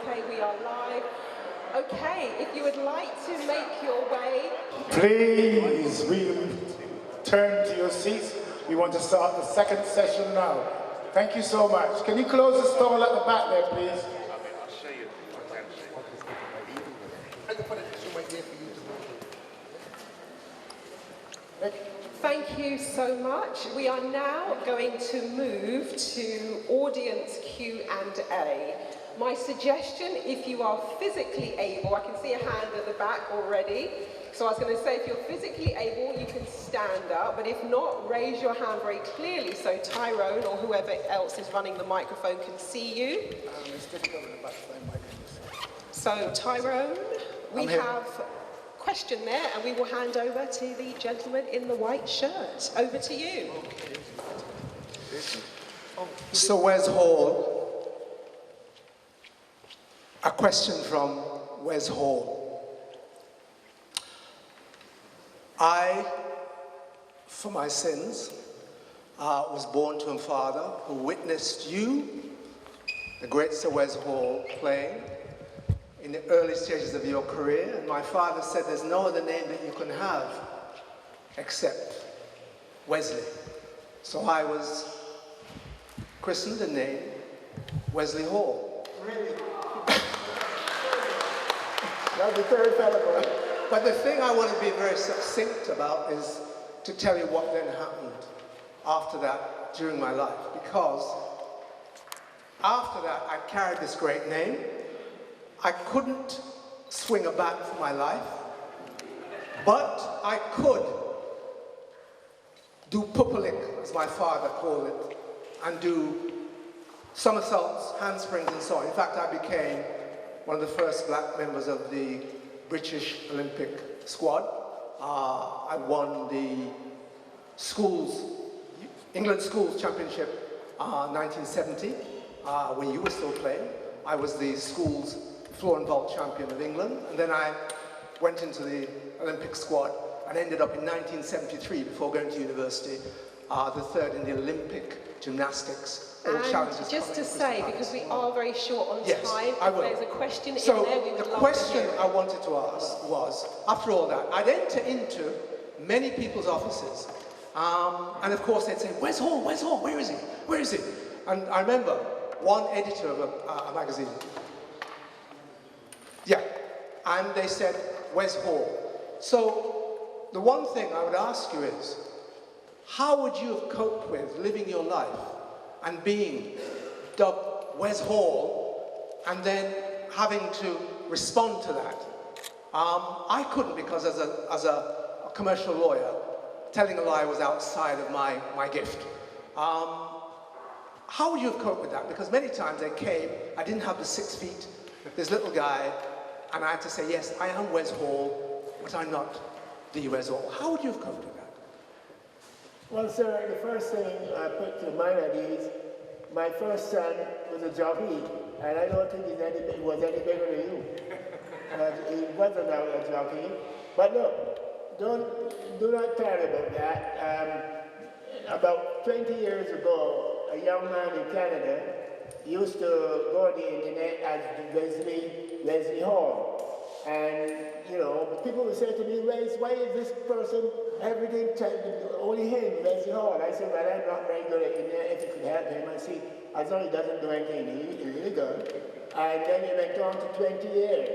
Okay, we are live. Okay, if you would like to make your way... Please, return to your seats. We want to start the second session now. Thank you so much. Can you close the stall at the back there, please? I'll show you. Thank you so much. We are now going to move to audience Q&A. My suggestion, if you are physically able, I can see a hand at the back already. So I was going to say, if you're physically able, you can stand up, but if not, raise your hand very clearly so Tyrone or whoever else is running the microphone can see you. So Tyrone, we have a question there, and we will hand over to the gentleman in the white shirt. Over to you. So Wes Hall, a question from Wes Hall. I, for my sins, was born to a father who witnessed you, the great Sir Wes Hall, playing in the early stages of your career. And my father said there's no other name that you can have except Wesley. So I was christened and named Wesley Hall. Really? That'd be very valuable. But the thing I want to be very succinct about is to tell you what then happened after that during my life. Because after that, I carried this great name. I couldn't swing a bat for my life, but I could do pupulik, as my father called it, and do somersaults, handsprings, and so on. In fact, I became one of the first black members of the British Olympic squad. I won the England Schools Championship 1970, when you were still playing. I was the schools floor and vault champion of England, and then I went into the Olympic squad and ended up in 1973, before going to university, the third in the Olympic gymnastics. And just to say, because we are very short on time, if there's a question in there, we would love to hear it. So the question I wanted to ask was, after all that, I'd enter into many people's offices, and of course they'd say, Wes Hall, where is he? Where is he? And I remember one editor of a magazine, and they said, Wes Hall. So the one thing I would ask you is, how would you have coped with living your life and being dubbed Wes Hall, and then having to respond to that? I couldn't, because as a commercial lawyer, telling a lie was outside of my gift. How would you have coped with that? Because many times they came, I didn't have the 6 feet, this little guy, and I had to say, yes, I am Wes Hall, but I'm not the Wes Hall. How would you have coped with that? Well, sir, the first thing I put to mind is my first son was a jockey, and I don't think he was any bigger than you. He wasn't a jockey. But look, do not tell about that. About 20 years ago, a young man in Canada used to go on the internet as Wesley Hall. And, you know, people would say to me, why is this person, everything, only him, Wesley Hall? I said, well, I'm not very good at it. If you could help him, I see, as long as he doesn't do anything illegal. And then he went on to 20 years.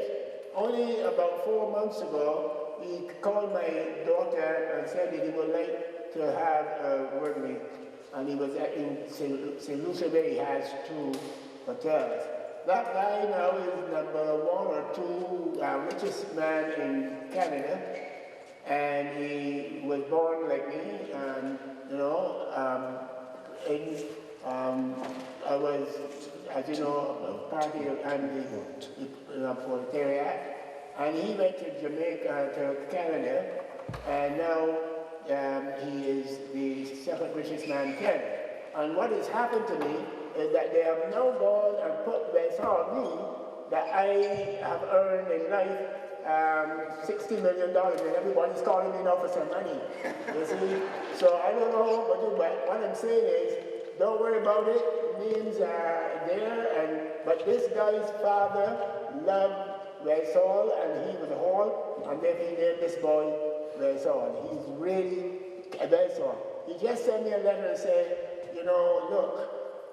Only about 4 months ago, he called my daughter and said that he would like to have a word with me. And he was in St. Lucia, where he has 2 hotels. That guy now is number 1 or 2 richest man in Canada, and he was born like me, and you know, I was, as you know, party of the proletariat, and he went to Jamaica, to Canada, and now he is the 2nd richest man in Canada. And what has happened to me is that they have now gone and put Wes Hall me that I have earned in life $60 million, and everybody's calling me now for some money. You see? So I don't know what to do, but what I'm saying is, don't worry about it. Names are there, and But this guy's father loved Wes Hall, and he was a Hall, and then he named this boy Wes Hall. He's really a Wes Hall. He just sent me a letter and said, you know, look,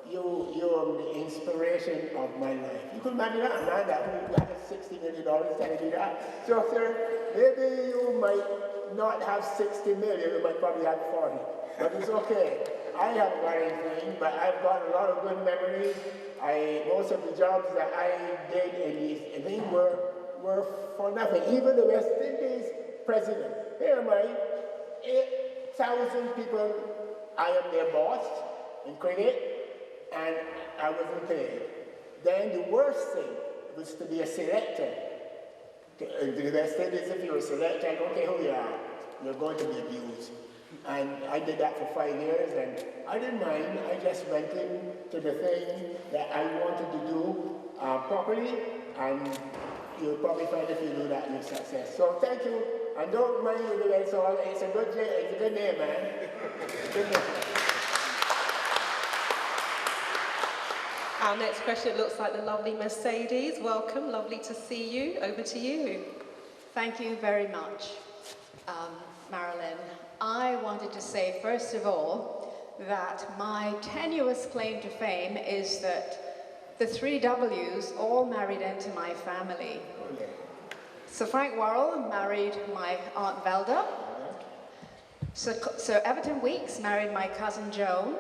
you're the inspiration of my life. You could imagine that, man, that who had $60 million telling me that. So, sir, maybe you might not have 60 million, you might probably have 40. But it's okay. I haven't got anything, but I've got a lot of good memories. Most of the jobs that I did in these things were for nothing. Even the West Indies president. Here am I, 8,000 people, I am their boss in cricket, and I wasn't paid. Then the worst thing was to be a selector. The West Indies, if you're a selector, I don't care who you are, you're going to be abused. And I did that for 5 years, and I didn't mind. I just went into the thing that I wanted to do properly, and you'll probably find if you do that, you'll success. So thank you, and don't mind with the Wes Hall. It's a good name, man. Good name. Our next question looks like the lovely Mercedes. Welcome, lovely to see you. Over to you. Thank you very much, Marilyn. I wanted to say, first of all, that my tenuous claim to fame is that the 3 W's all married into my family. Sir Frank Worrell married my Aunt Velda. Sir Everton Weekes married my cousin Joan.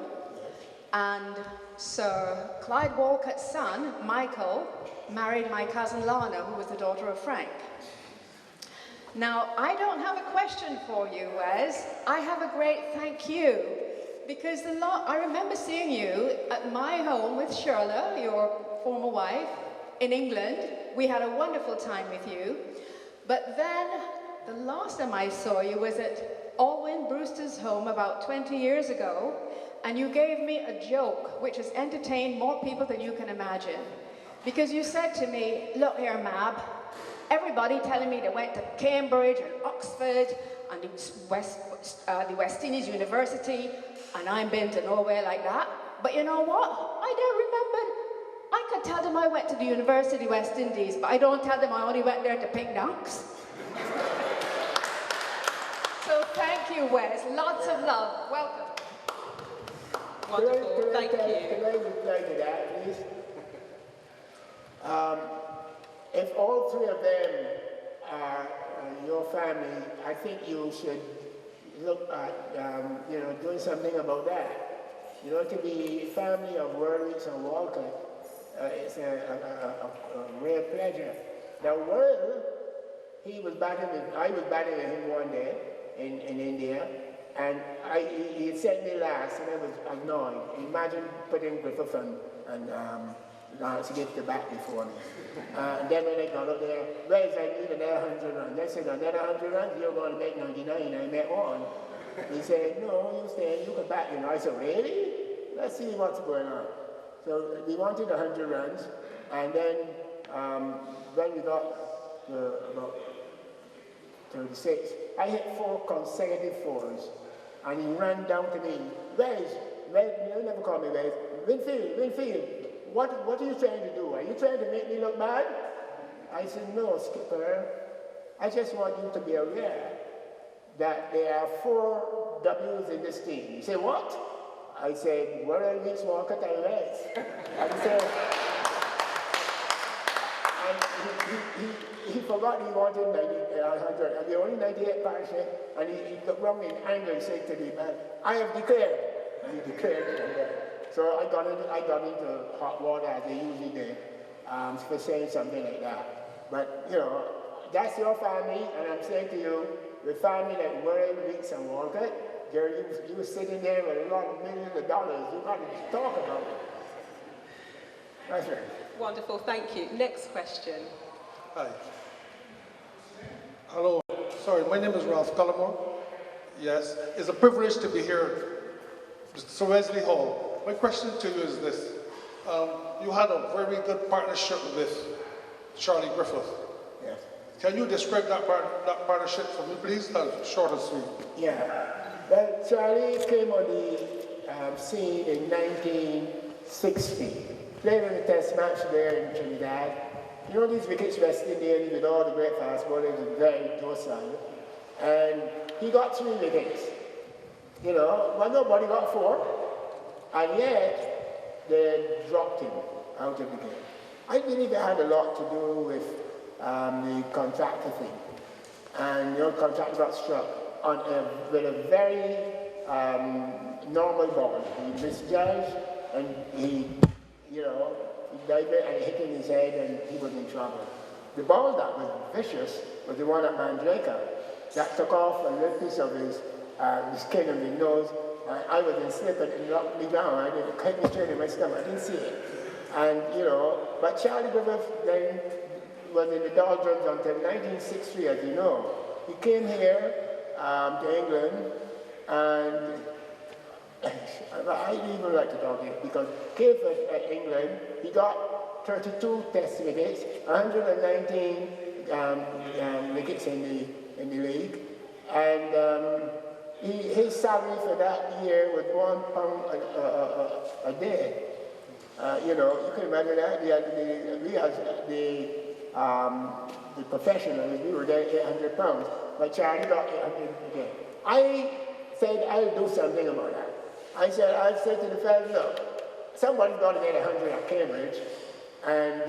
And Sir Clyde Walcott's son, Michael, married my cousin Lana, who was the daughter of Frank. Now, I don't have a question for you, Wes. I have a great thank you. Because I remember seeing you at my home with Shirla, your former wife, in England. We had a wonderful time with you. But then, the last time I saw you was at Alwyn Brewster's home about 20 years ago, and you gave me a joke which has entertained more people than you can imagine. Because you said to me, look here, Mab, everybody telling me they went to Cambridge and Oxford and the West Indies University, and I've been to nowhere like that. But you know what? I don't remember. I could tell them I went to the University of West Indies, but I don't tell them I only went there to pick knocks. So thank you, Wes. Lots of love. Welcome. Wonderful. Thank you. Can I reply to that, please? If all 3 of them are your family, I think you should look at, doing something about that. You know, to be family of Worrell and Walcott, it's a rare pleasure. Now, Worrell, I was battling with him one day in India, and he sent me last, and I was annoyed. Imagine putting Griffith and to get the bat before me. And then when I got up there, Wes, I need another 100 runs. I said, another 100 runs? You're going to make 99. I met 1. He said, no, you stay, you can bat, you know. I said, really? Let's see what's going on. So we wanted 100 runs, and then when we got to about 36, I hit 4 consecutive 4s, and he ran down to me, Wes, you never call me Wes, Winfield, what are you trying to do? Are you trying to make me look bad? I said, no, Skipper, I just want you to be aware that there are 4 W's in this team. He said, what? I said, Worrell, Weekes, Walcott, and Wes. And he forgot he wanted 100, and we only 98 partnership, and he looked wrong in anger and said to me, man, I have declared. And he declared it. So I got into hot water as they usually do for saying something like that. But, you know, that's your family, and I'm saying to you, the family like Worrell, Weekes, and Walcott, you were sitting there with a lot of millions of dollars. You got to talk about it. That's right. Wonderful, thank you. Next question. Hi. Hello. Sorry, my name is Ralph Cullimore. Yes, it's a privilege to be here, Sir Wesley Hall. My question to you is this. You had a very good partnership with Charlie Griffith. Yes. Can you describe that partnership for me, please? Short and sweet. Yeah. Well, Charlie came on the scene in 1960. played in a test match there in Trinidad. You know these wickets West Indians with all the great fast bowlers are very docile. And he got 3 wickets. You know, but nobody got 4. And yet, they dropped him out of the game. I believe it had a lot to do with the contractor thing. And your contractor got struck on with a very normal ball. He misjudged and he, you know, he dived it and it hit him in his head and he was in trouble. The ball that was vicious was the one at Mandraka. That took off a little piece of his skin on his nose. I was in slip and it knocked me down. I didn't hit me straight in my stomach. I didn't see it. And, you know, but Charlie Griffith then was in the doldrums until 1963, as you know. He came here to England, and I even like to talk to him because he came to England. He got 32 test wickets, 119 wickets in the league, and his salary for that year was £1 a day. You know, you can imagine that. We had the professionals, we were there £800, but Charlie got 800 a day. I said, I'll do something about that. I said to the fellas, look, somebody's got to get 100 at Cambridge, and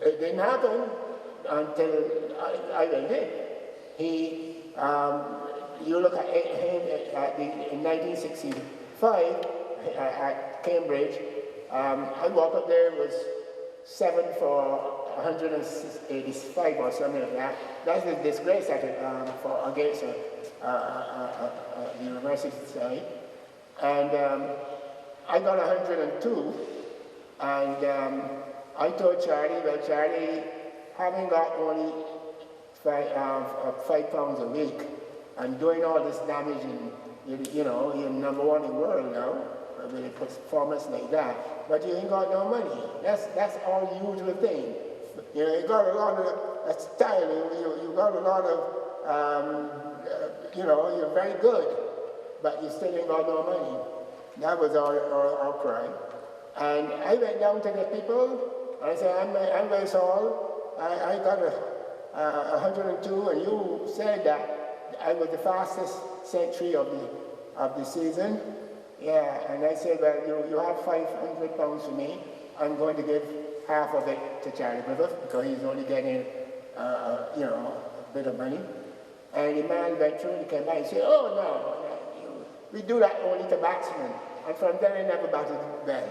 it didn't happen until I went in. You look at him in 1965 at Cambridge. I walked up there, it was 7 for 185 or something like that. That's a disgrace against the university side. And I got 102, and I told Charlie, well, Charlie, having got only £5 a week and doing all this damage, and you know, you're number 1 in the world now, with a performance like that, but you ain't got no money. That's all usual thing. You know, you got a lot of style, you got a lot of, you know, you're very good, but you still ain't got no money. That was our cry. And I went down to the people, and I said, I'm Wes Hall, I got 102, and you said that I was the fastest century of the season. Yeah, and I said, well, you have £500 for me. I'm going to give half of it to Charlie Griffith because he's only getting, you know, a bit of money. And the man went through and he came back and said, oh, no, we do that only to batsmen. And from then I never batted bad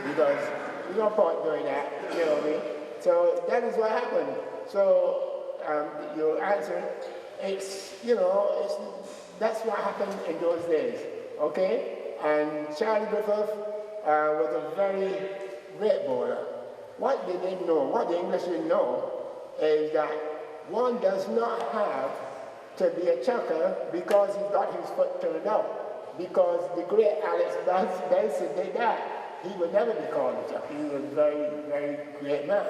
because there's no point doing that, you know what I mean? So that is what happened. So your answer, it's, you know, that's what happened in those days, okay? And Charlie Griffith was a very great bowler. What they didn't know, what the English didn't know, is that one does not have to be a chucker because he's got his foot turned out. Because the great Alex Benson did that. He would never be called a chucker. He was a very, very great man.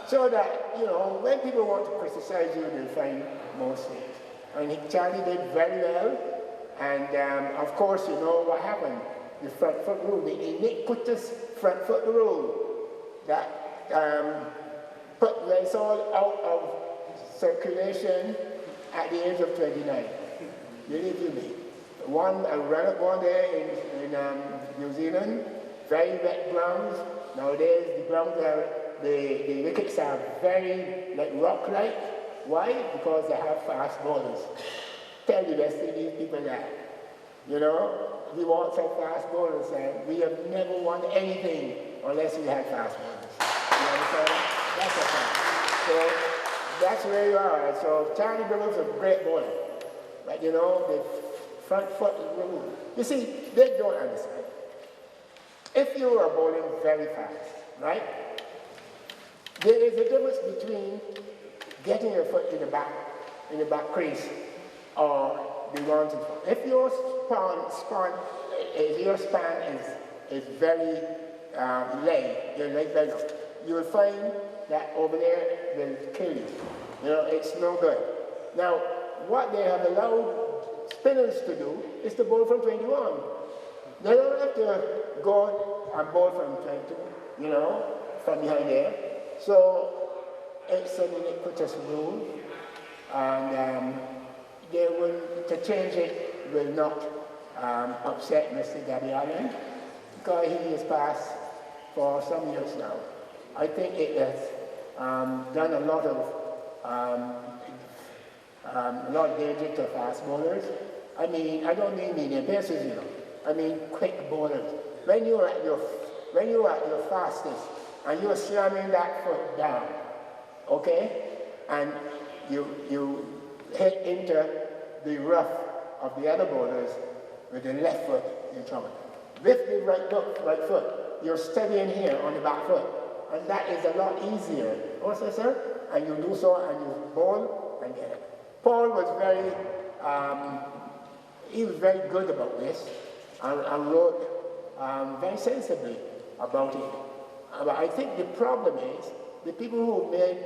So that, you know, when people want to criticize you, they'll find most things. And Charlie did very well. And of course, you know what happened. The front foot rule, the iniquitous front foot rule that put Wes Hall out of circulation at the age of 29. Believe you me. I ran up one day in New Zealand, very wet grounds. Nowadays, the grounds are, the wickets are very like rock-like. Why? Because they have fast bowlers. Tell the West Indies people that. You know, we want some fast bowlers, and we have never won anything unless we had fast bowlers. You understand? That's a fact. So that's where you are. So Charlie Griffith's a great bowler. But you know, the front foot is removed. You see, they don't understand. If you are bowling very fast, right? There is a difference between getting your foot in the back crease, or the wanted foot. If your span is very lay, your leg very long, you will find that over there will kill you. You know, it's no good. Now, what they have allowed spinners to do is to bowl from 21. They don't have to go and bowl from 22. you know, from behind there. So it's an iniquitous rule, and to change it will not upset Mr. Gabby Allen, because he has passed for some years now. I think it has done a lot of danger to fast bowlers. I mean, I don't mean medium pacers, you know. I mean quick bowlers. When you're at your fastest and you're slamming that foot down, okay, and you hit into the rough of the other bowlers with the left foot, you're trouble. With the right foot, you're steadying here on the back foot, and that is a lot easier. Also, sir, and you do so and you bowl and get it. Paul was very good about this and wrote very sensibly about it. But I think the problem is the people who made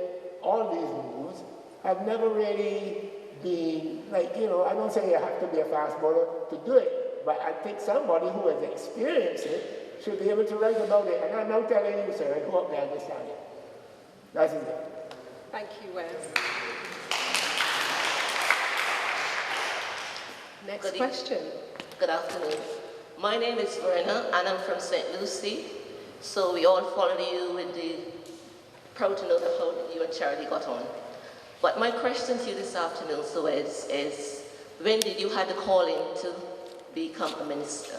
all these moves have never really been, like, you know, I don't say you have to be a fast bowler to do it, but I think somebody who has experienced it should be able to write about it. And I'm now telling you, sir, I hope they understand it. That's it. Thank you, Wes. Next question. Good afternoon. My name is Verna, and I'm from St. Lucie. So we all followed you with the proud to know how you and Charlie got on. But my question to you this afternoon, so is when did you have the calling to become a minister?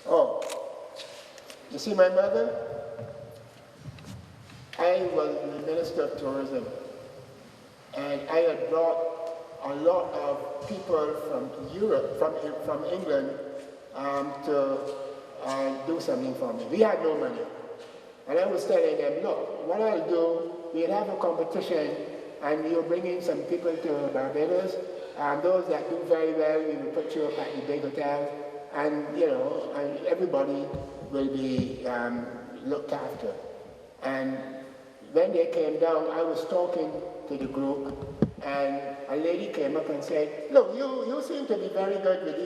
Oh, you see my mother? I was the Minister of Tourism, and I had brought a lot of people from Europe, from England, to do something for me. We had no money. And I was telling them, look, what I'll do, we'll have a competition, and you'll bring in some people to Barbados, and those that do very well, we will put you up at the big hotel, and, you know, and everybody will be looked after. And when they came down, I was talking to the group, and a lady came up and said, look, you seem to be very good with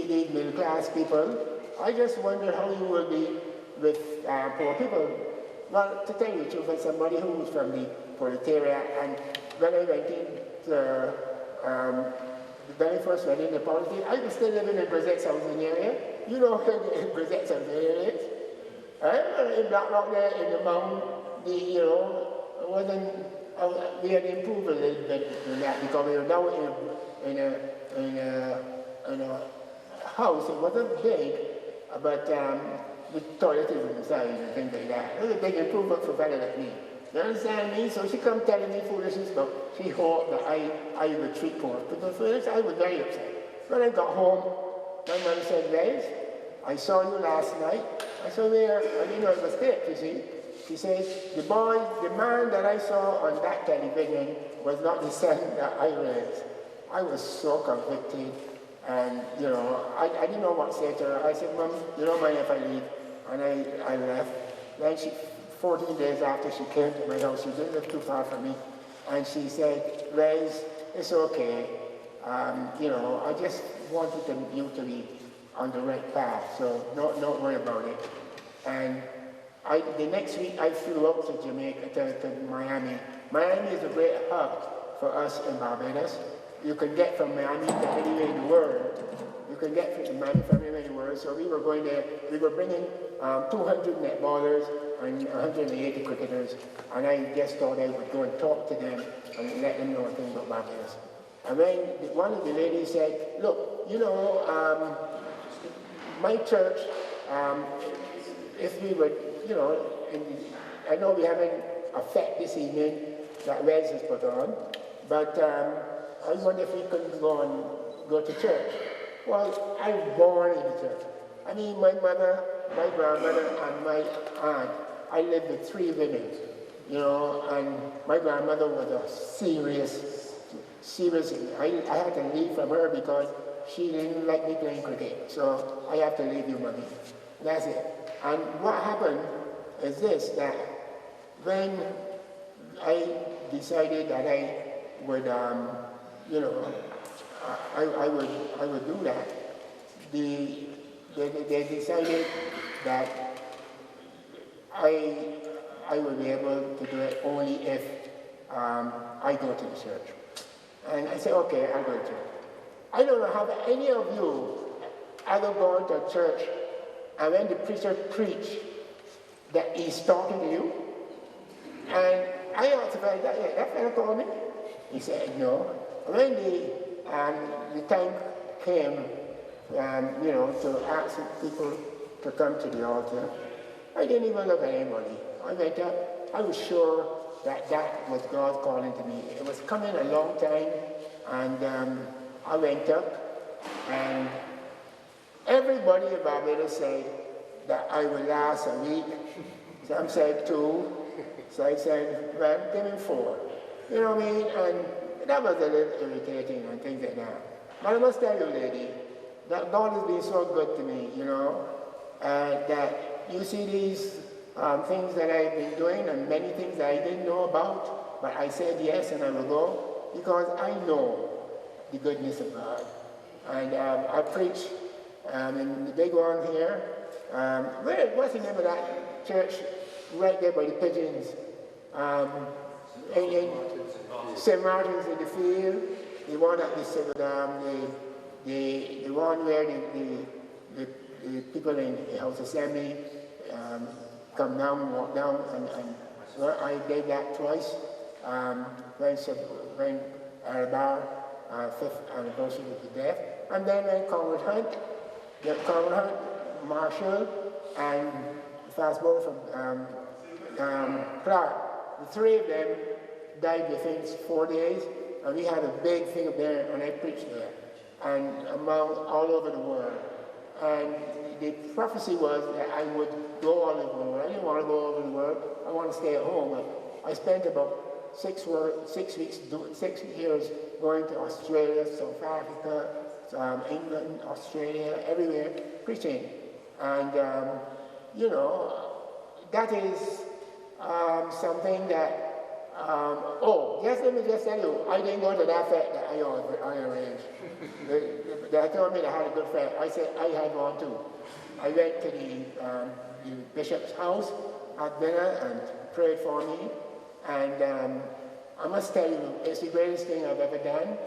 these middle-class people. I just wonder how you will be with poor people. Well, to tell you the truth, as somebody who was from the proletariat, and when I went into when I first went into politics, I was still living in Brizette's housing area. You know where Brizette's housing area is? In Blackrock there, in the mountain, you know, it wasn't, we had improved a little bit in that, because we were now in a house. It wasn't big, but the toilet is inside and things like that. It was a big improvement for a fellow like me. You understand me? So she come telling me foolishness, but she hoped that I would treat poor people foolish. I was very upset. When I got home, my mother said, Wes, I saw you last night. I said, where? I didn't know it was taped, you see. She says, the man that I saw on that television was not the son that I raised. I was so convicted, and, you know, I didn't know what to say to her. I said, Mom, you don't mind if I leave? And I left. Then 14 days after, she came to my house. She didn't live too far from me. And she said, Wes, it's okay. You know, I just wanted you to be on the right path, so don't worry about it. And the next week, I flew out to Jamaica, to Miami. Miami is a great hub for us in Barbados. You can get from Miami to anywhere in the world. You can get from Miami from anywhere in the world. So we were going there. We were bringing 200 netballers and 180 cricketers. And I just thought I would go and talk to them and let them know a thing about Barbados. And then one of the ladies said, look, you know, my church, if we would, you know, I know we haven't a fete this evening that Wes has put on, but I wonder if we could go to church. Well, I was born in the church. I mean, my mother, my grandmother, and my aunt, I lived with 3 women, you know, and my grandmother was a serious, I had to leave from her because she didn't like me playing cricket. So I have to leave you, mommy. That's it. And what happened is this, that when I decided that I would, you know, I would do that, they decided that I will be able to do it only if I go to the church. And I said, okay, I'll go to church. I don't know, have any of you ever gone to a church and when the preacher preach that he's talking to you? And I asked the fellow, that fellow called me? He said, no. When the time came, to ask people to come to the altar, I didn't even look at anybody. I went up, I was sure that was God calling to me. It was coming a long time, and I went up, and everybody in Barbados said that I would last a week. Some said 2. So I said, well, give me 4. You know what I mean? And that was a little irritating and things like that. But I must tell you, lady, that God has been so good to me, that you see these things that I've been doing and many things that I didn't know about, but I said yes and I will go because I know the goodness of God. And I preach in the big one here. What's the name of that church? Right there by the pigeons. In St. Martin's in the field. The one at the one where the people in the House Assembly come down, walk down, and I did that twice. When Arabar, 5th anniversary of the death. And then when Conrad Hunt, Marshall, and fast forward from Clark. The 3 of them died within 4 days, and we had a big thing up there, and I preached there, and all over the world. And the prophecy was that I would go all over the world. I didn't want to go all over the world. I want to stay at home. I spent about 6 years going to Australia, South Africa, England, Australia, everywhere, preaching. And, that is something that, let me just tell you, I didn't go to that fete that I arranged. They told me they had a good fete. I said, I had one too. I went to the bishop's house, had dinner, and prayed for me. And I must tell you, it's the greatest thing I've ever done.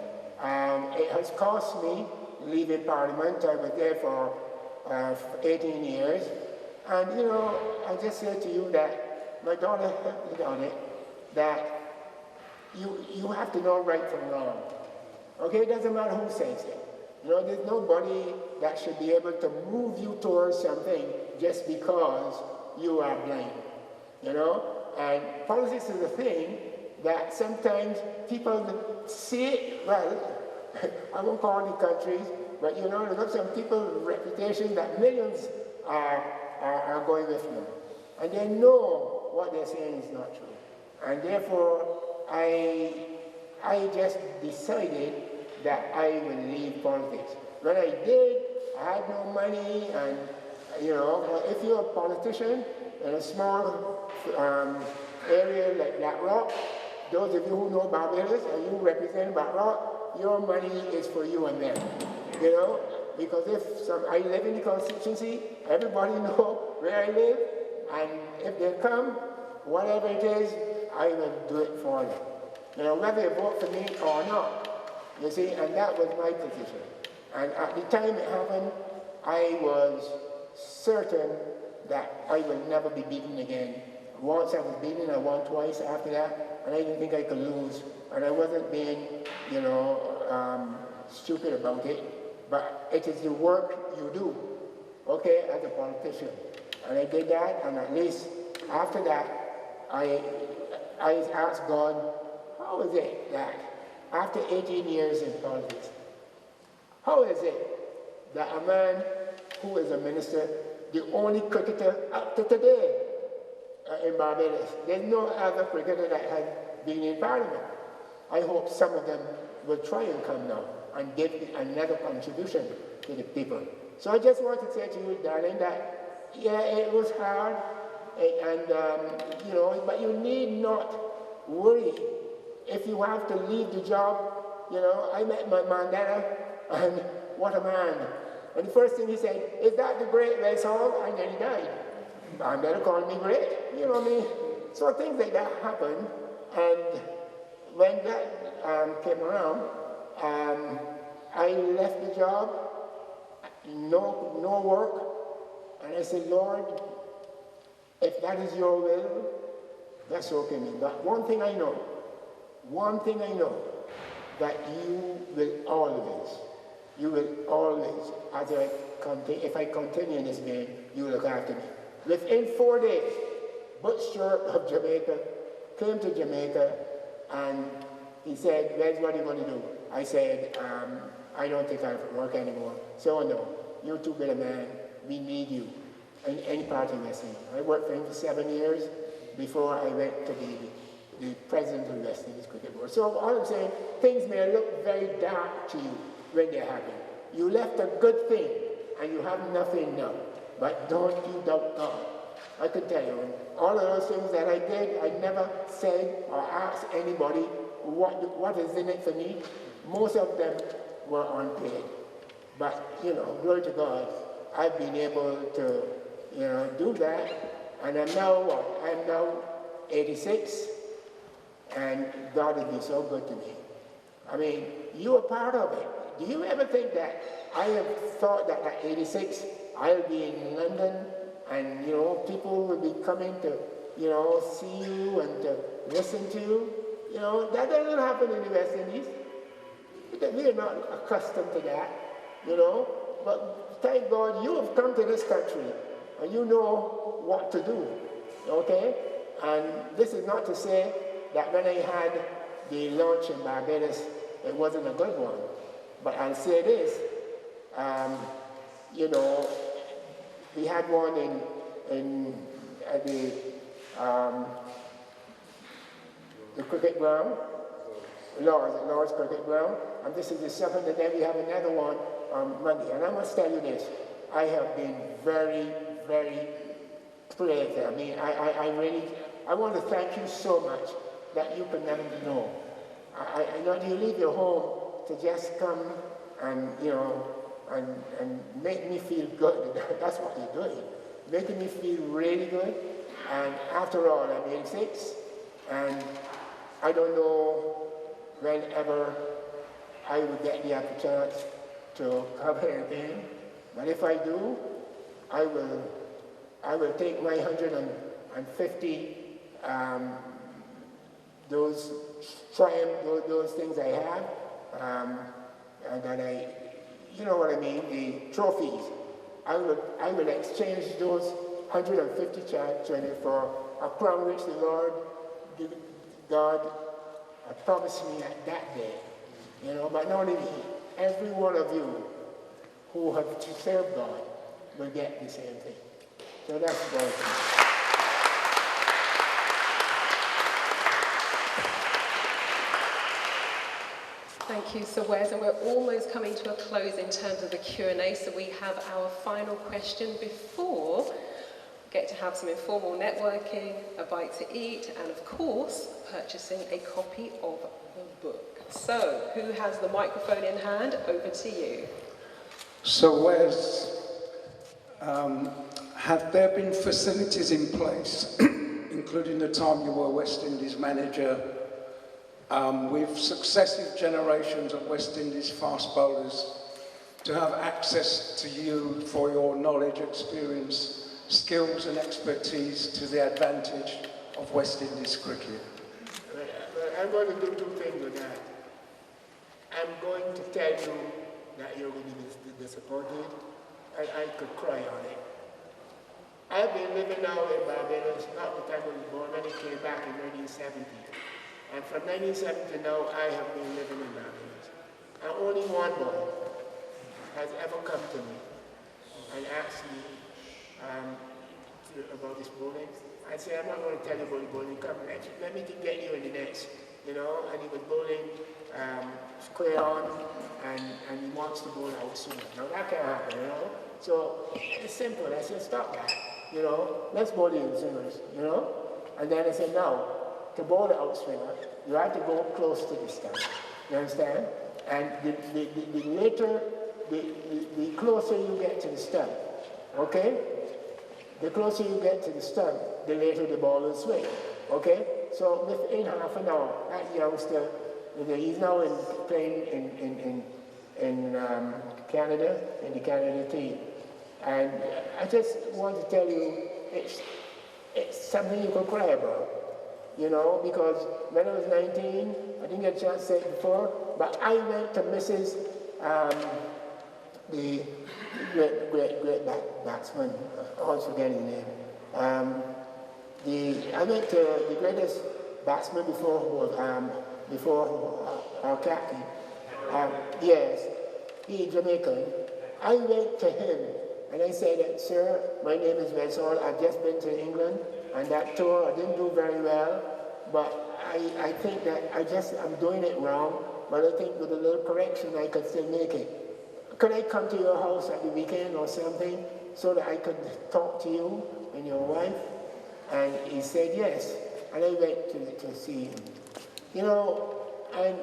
It has cost me leaving Parliament. I was there for 18 years. And, I just say to you that my daughter helped me on it, that you have to know right from wrong. Okay, it doesn't matter who says it. There's nobody that should be able to move you towards something just because you are blind. And politics is a thing that sometimes people see it, well, I won't call the countries, but there's got some people's reputation that millions are going with them. And they know what they're saying is not true. And therefore, I just decided that I will leave politics. When I did, I had no money, and if you're a politician in a small area like Black Rock, those of you who know Barbados and you represent Black Rock, your money is for you and them. Because I live in the constituency, everybody know where I live, and if they come, whatever it is, I will do it for them. Whether they vote for me or not. You see, and that was my position. And at the time it happened, I was certain that I would never be beaten again. Once I was beaten, I won twice after that, and I didn't think I could lose. And I wasn't being, stupid about it, but it is the work you do, okay, as a politician. And I did that, and at least after that, I asked God, how is it that after 18 years in politics, how is it that a man who is a minister, the only cricketer up to today in Barbados, there's no other cricketer that has been in Parliament. I hope some of them will try and come now and give another contribution to the people. So I just want to say to you, darling, that yeah, it was hard, but you need not worry if you have to leave the job. I met my Mandela, and what a man. And the first thing he said, is that the great Wes Hall? And then he died. and they'll call me great. You know what I mean? So things like that happen, and when that came around, I left the job, no work, and I said, Lord, if that is your will, that's okay with me. But one thing I know, that you will always, as if I continue in this game, you will look after me. Within 4 days, Butch Stewart of Jamaica came to Jamaica, and he said, Wes, what are you going to do? I said, I don't think I'll work anymore. So no, you're too good a man. We need you in any part of West Indies. I worked for him for 7 years before I went to be the president of the West Indies Cricket Board. So all I'm saying, things may look very dark to you when they happen. You left a good thing, and you have nothing now. But don't you doubt God. I can tell you, all of those things that I did, I never said or asked anybody what is in it for me. Most of them were unpaid. But, you know, glory to God, I've been able to, you know, do that. And I'm now 86, and God has been so good to me. I mean, you are part of it. Do you ever think that I have thought that at 86, I'll be in London, and, you know, people will be coming to, you know, see you and to listen to you? You know, that doesn't happen in the West Indies. We are not accustomed to that, you know. But thank God you have come to this country, and you know what to do, okay? And this is not to say that when I had the launch in Barbados, it wasn't a good one. But I'll say this, you know, we had one at the cricket ground, Lord's cricket ground, and this is the second, and then we have another one on Monday. And I must tell you this, I have been very, very pleased. I mean, I want to thank you so much that you can never know. I know you leave your home to just come and, you know, and make me feel good. That's what you're doing. Making me feel really good. And after all, I'm 86, and I don't know whenever I will get the opportunity to come here again. But if I do, I will take my 150 those things I have, and then you know what I mean, the trophies. I will exchange those 150 children for a crown which the Lord, God, promised me at that day. You know, but not only me, every one of you who have served God will get the same thing. So that's God. Thank you, Sir Wes, and we're almost coming to a close in terms of the Q&A, so we have our final question before we get to have some informal networking, a bite to eat, and of course, purchasing a copy of the book. So, who has the microphone in hand? Over to you. So Wes, have there been facilities in place, including the time you were West Indies manager, with successive generations of West Indies fast bowlers to have access to you for your knowledge, experience, skills and expertise to the advantage of West Indies cricket? I'm going to do two things with that. I'm going to tell you that you're going to be disappointed, and I could cry on it. I've been living now in Barbados, not the time I was born, when I came back in 1970. And from 1970 to now, I have been living in Barbados. And only one boy has ever come to me and asked me about this bowling. I said, I'm not going to tell you about the bowling. Come, let me get you in the nets, you know. And he was bowling square on, and he wants to bowl out soon. Now that can't happen, you know. So it's simple. I said, stop that, you know. Let's bowl the in-swingers, you know. And then I said, now, to bowl the outswinger, you have to go close to the stump. You understand? And the later, the closer you get to the stump, okay? The closer you get to the stump, the later the ball will swing. Okay? So within half an hour, that youngster, he's now playing in Canada, in the Canada team. And I just want to tell you, it's something you could cry about, you know, because when I was 19, I didn't get a chance to say it before, but I went to Mrs. The great batsman, I always forget his name. I went to the greatest batsman before our captain. Yes, he's Jamaican. I went to him and I said, sir, my name is Wes Hall. I've just been to England and that tour I didn't do very well, but I think that I'm doing it wrong, but I think with a little correction I could still make it. Could I come to your house at the weekend or something so that I could talk to you and your wife? And he said yes. And I went to see him. You know, and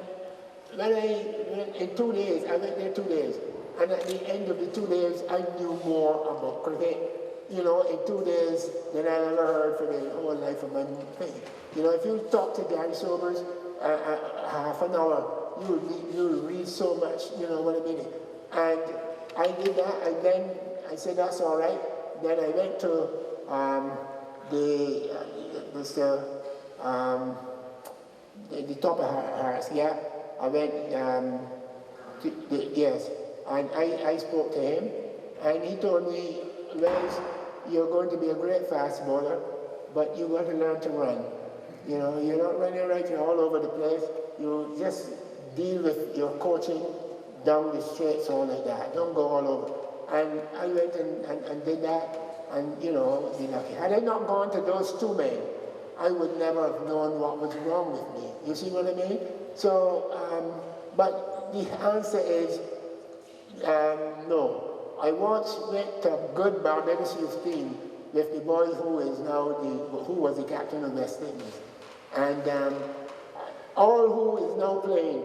in 2 days, I went there 2 days. And at the end of the 2 days, I knew more about cricket, you know, in 2 days than I ever heard for the whole life of my thing. You know, if you talk to Gary Sobers half an hour, you'll read so much, you know what I mean? And I did that, and then I said, that's all right. Then I went to the top of Harris, yeah. I went, yes, and I spoke to him, and he told me, Wes, you're going to be a great fast bowler, but you got to learn to run. You know, you're not running right, you're all over the place. You just deal with your coaching down the straights all like that. Don't go all over. And I went and did that, and you know, be lucky. Had I not gone to those two men, I would never have known what was wrong with me. You see what I mean? So, but the answer is no. I once went to a good Barbados youth team with the boy who was the captain of West Indies. And all who is now playing,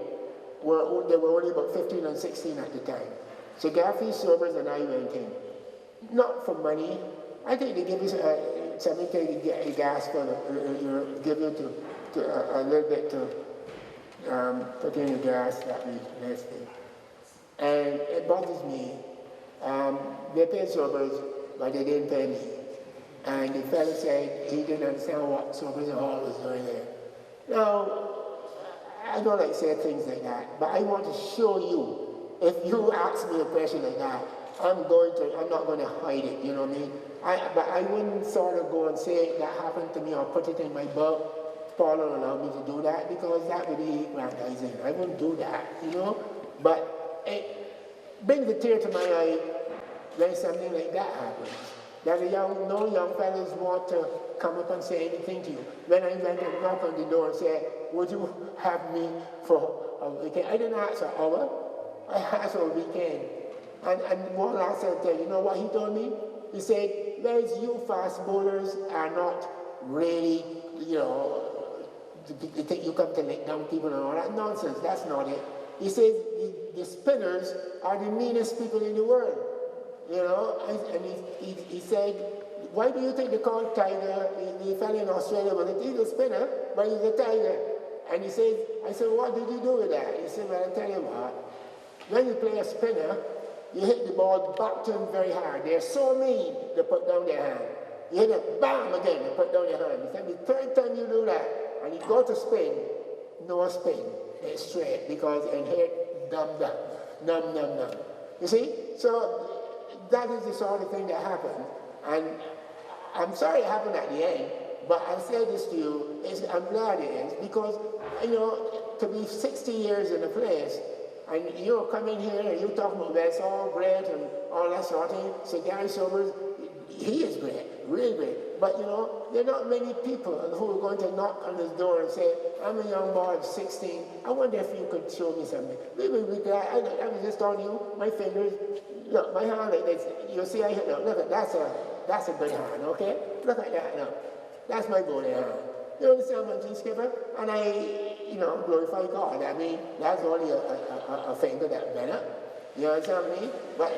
they were only about 15 and 16 at the time. So Garfield Sobers and I went in. Not for money. I think they give us something to get a gas for give you to a little bit to put in the gas that we listed. And it bothers me. They paid Sobers, but they didn't pay me. And the fellow said he didn't understand what Sobers and Hall was doing there. Now, I don't like to say things like that, but I want to show you, if you ask me a question like that, I'm not going to hide it, you know what I mean? But I wouldn't sort of go and say that happened to me or put it in my book. Paul will allow me to do that because that would be grandizing. I wouldn't do that, you know? But it brings a tear to my eye when something like that happens. That no young fellows want to come up and say anything to you. When I went and knocked on the door and said, would you have me for a weekend? I didn't ask an hour, I asked for a weekend. And one last thing, you know what he told me? He said, Wes, you fast bowlers are not really, you know, you think you come to let down people and all that nonsense. That's not it. He says the spinners are the meanest people in the world. You know, and he said, why do you think they call Tiger, the fellow in Australia, well, he's a spinner, but he's a Tiger. And he said, I said, what did you do with that? He said, well, I'll tell you what, when you play a spinner, you hit the ball back to them very hard. They're so mean, they put down their hand. You hit it, bam, again, they put down their hand. He said, the third time you do that, and you go to spin, no spin, it's straight, because in here, numb. You see? So, that is the sort of thing that happened. And I'm sorry it happened at the end, but I say this to you, I'm glad it is, because, you know, to be 60 years in a place, and you come in here and you talk about Wes Hall, great, and all that sort of thing. So Gary Sobers, he is great, really great. But, you know, there are not many people who are going to knock on his door and say, I'm a young boy of 16. I wonder if you could show me something. We will be glad. I was just telling you, my fingers, look, my hand like this. You see, look, that's a good hand, okay? Look at that now. That's my bowling hand. You understand what I'm Skipper? And I, you know, glorify God. I mean, that's only a finger that better. You understand me? But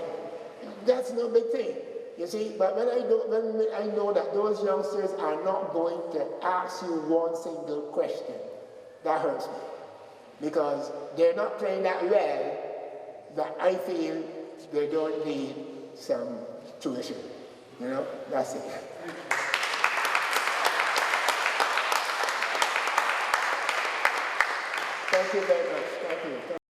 that's no big thing. You see, but when I know that those youngsters are not going to ask you one single question, that hurts me. Because they're not playing that well, that I feel they don't need some tuition. You know, that's it. Thank you very much. Thank you.